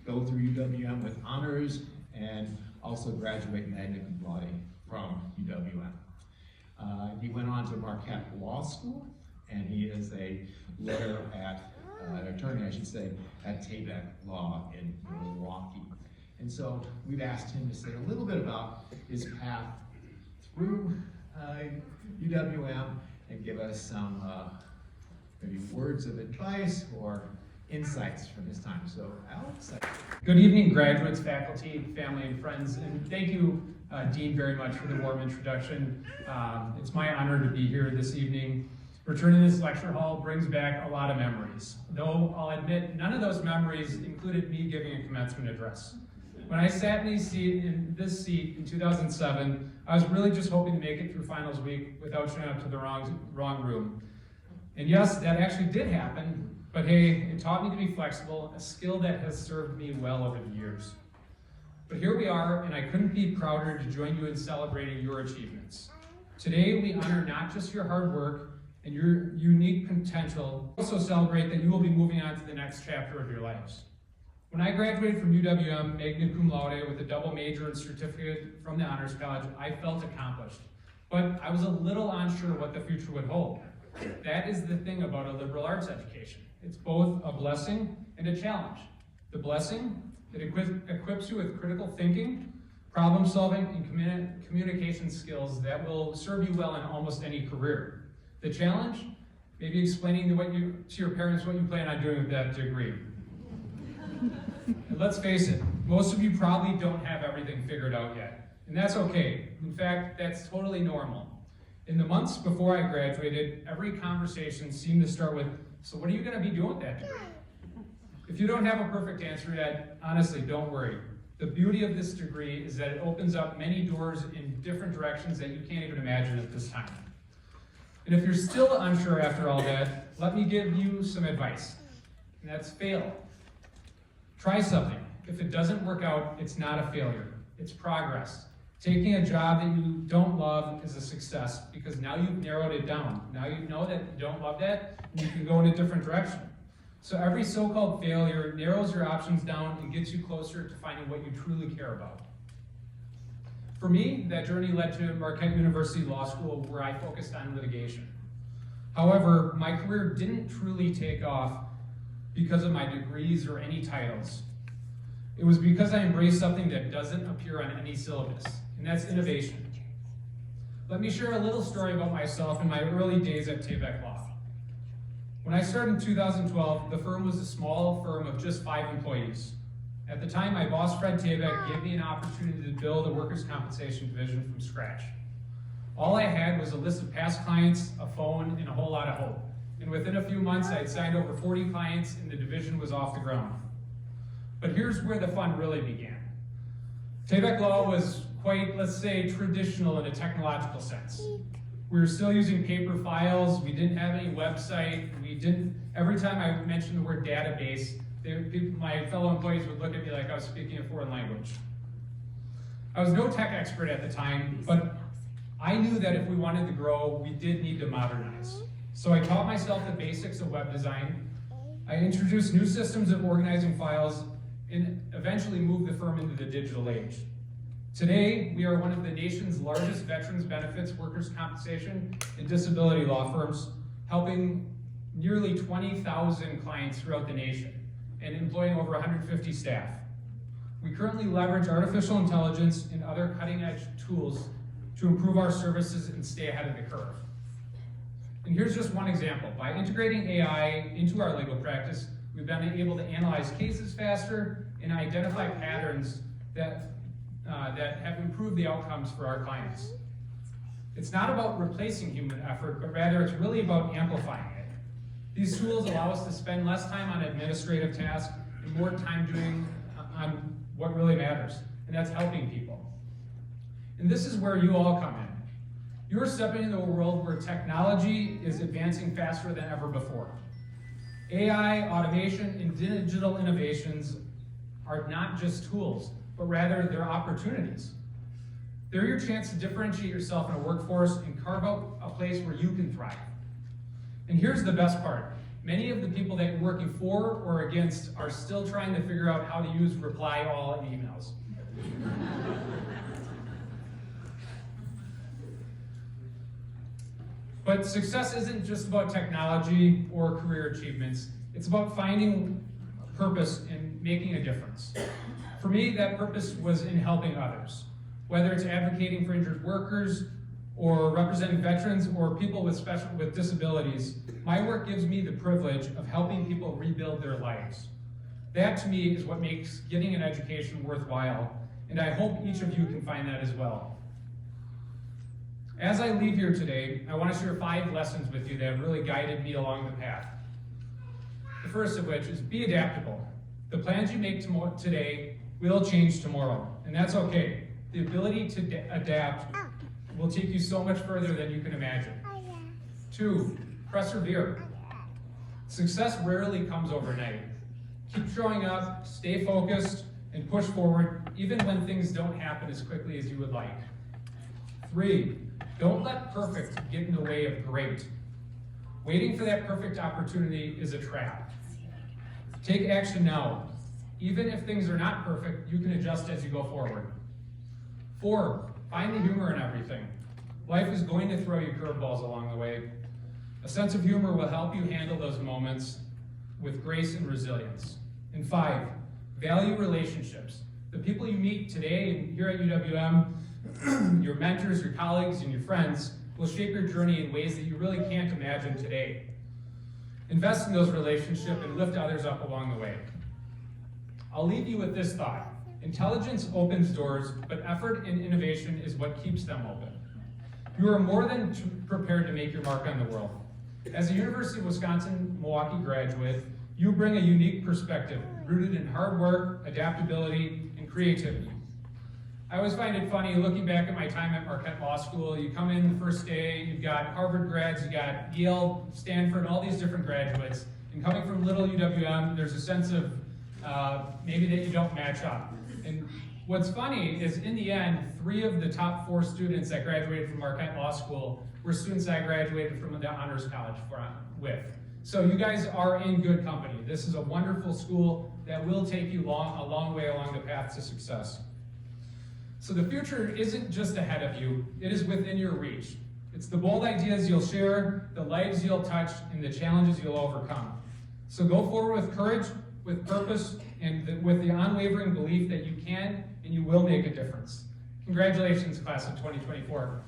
go through UWM with honors and also graduate magna cum laude from UWM. He went on to Marquette Law School, and he is a lawyer an attorney, I should say, at Tabak Law in Milwaukee. And so we've asked him to say a little bit about his path through UWM and give us some maybe words of advice or insights from his time. So, Alex. Good evening, graduates, faculty, family, and friends, and thank you, Dean, very much for the warm introduction. It's my honor to be here this evening. Returning to this lecture hall brings back a lot of memories, though I'll admit none of those memories included me giving a commencement address. When I sat in this seat in 2007, I was really just hoping to make it through finals week without showing up to the wrong room. And yes, that actually did happen, but hey, it taught me to be flexible, a skill that has served me well over the years. But here we are, and I couldn't be prouder to join you in celebrating your achievements. Today, we honor not just your hard work and your unique potential, also celebrate that you will be moving on to the next chapter of your lives. When I graduated from UWM magna cum laude with a double major and certificate from the Honors College, I felt accomplished. But I was a little unsure what the future would hold. That is the thing about a liberal arts education. It's both a blessing and a challenge. The blessing, it equips you with critical thinking, problem solving, and communication skills that will serve you well in almost any career. The challenge, maybe explaining to your parents what you plan on doing with that degree. And let's face it, most of you probably don't have everything figured out yet, and that's okay. In fact, that's totally normal. In the months before I graduated, every conversation seemed to start with, so what are you going to be doing with that degree? If you don't have a perfect answer yet, honestly, don't worry. The beauty of this degree is that it opens up many doors in different directions that you can't even imagine at this time. And if you're still unsure after all that, let me give you some advice, and that's fail. Try something. If it doesn't work out, it's not a failure. It's progress. Taking a job that you don't love is a success because now you've narrowed it down. Now you know that you don't love that and you can go in a different direction. So every so-called failure narrows your options down and gets you closer to finding what you truly care about. For me, that journey led to Marquette University Law School, where I focused on litigation. However, my career didn't truly take off because of my degrees or any titles. It was because I embraced something that doesn't appear on any syllabus, and that's innovation. Let me share a little story about myself in my early days at Tabak Law. When I started in 2012, the firm was a small firm of just 5 employees. At the time, my boss, Fred Tabak, gave me an opportunity to build a workers' compensation division from scratch. All I had was a list of past clients, a phone, and a whole lot of hope. And within a few months, I had signed over 40 clients, and the division was off the ground. But here's where the fun really began. Tabak Law was quite, let's say, traditional in a technological sense. We were still using paper files. We didn't have any website. Every time I mentioned the word database, my fellow employees would look at me like I was speaking a foreign language. I was no tech expert at the time, but I knew that if we wanted to grow, we did need to modernize. So I taught myself the basics of web design. I introduced new systems of organizing files and eventually moved the firm into the digital age. Today, we are one of the nation's largest veterans benefits, workers' compensation, and disability law firms, helping nearly 20,000 clients throughout the nation and employing over 150 staff. We currently leverage artificial intelligence and other cutting-edge tools to improve our services and stay ahead of the curve. And here's just one example. By integrating AI into our legal practice, we've been able to analyze cases faster and identify patterns that have improved the outcomes for our clients. It's not about replacing human effort, but rather it's really about amplifying it. These tools allow us to spend less time on administrative tasks and more time doing on what really matters, and that's helping people. And this is where you all come in. You're stepping into a world where technology is advancing faster than ever before. AI, automation, and digital innovations are not just tools, but rather they're opportunities. They're your chance to differentiate yourself in a workforce and carve out a place where you can thrive. And here's the best part. many of the people that you're working for or against are still trying to figure out how to use reply all in emails. But success isn't just about technology or career achievements. It's about finding purpose and making a difference. For me, that purpose was in helping others. Whether it's advocating for injured workers or representing veterans or people with disabilities, my work gives me the privilege of helping people rebuild their lives. That to me is what makes getting an education worthwhile, and I hope each of you can find that as well. As I leave here today, I want to share 5 lessons with you that have really guided me along the path. The first of which is be adaptable. The plans you make today will change tomorrow, and that's okay. The ability to adapt will take you so much further than you can imagine. 2, persevere. Success rarely comes overnight. Keep showing up, stay focused, and push forward, even when things don't happen as quickly as you would like. 3, don't let perfect get in the way of great. Waiting for that perfect opportunity is a trap. Take action now. Even if things are not perfect, you can adjust as you go forward. 4, find the humor in everything. Life is going to throw you curveballs along the way. A sense of humor will help you handle those moments with grace and resilience. And 5, value relationships. The people you meet today and here at UWM, your mentors, your colleagues, and your friends will shape your journey in ways that you really can't imagine today. Invest in those relationships and lift others up along the way. I'll leave you with this thought. Intelligence opens doors, but effort and innovation is what keeps them open. You are more than prepared to make your mark on the world. As a University of Wisconsin-Milwaukee graduate, you bring a unique perspective rooted in hard work, adaptability, and creativity. I always find it funny looking back at my time at Marquette Law School. You come in the first day, you've got Harvard grads, you got Yale, Stanford, all these different graduates. And coming from little UWM, there's a sense of maybe that you don't match up. And what's funny is in the end, 3 of the top 4 students that graduated from Marquette Law School were students I graduated from the honors college with. So you guys are in good company. This is a wonderful school that will take you a long way along the path to success. So the future isn't just ahead of you, it is within your reach. It's the bold ideas you'll share, the lives you'll touch, and the challenges you'll overcome. So go forward with courage, with purpose, and with the unwavering belief that you can and you will make a difference. Congratulations, class of 2024.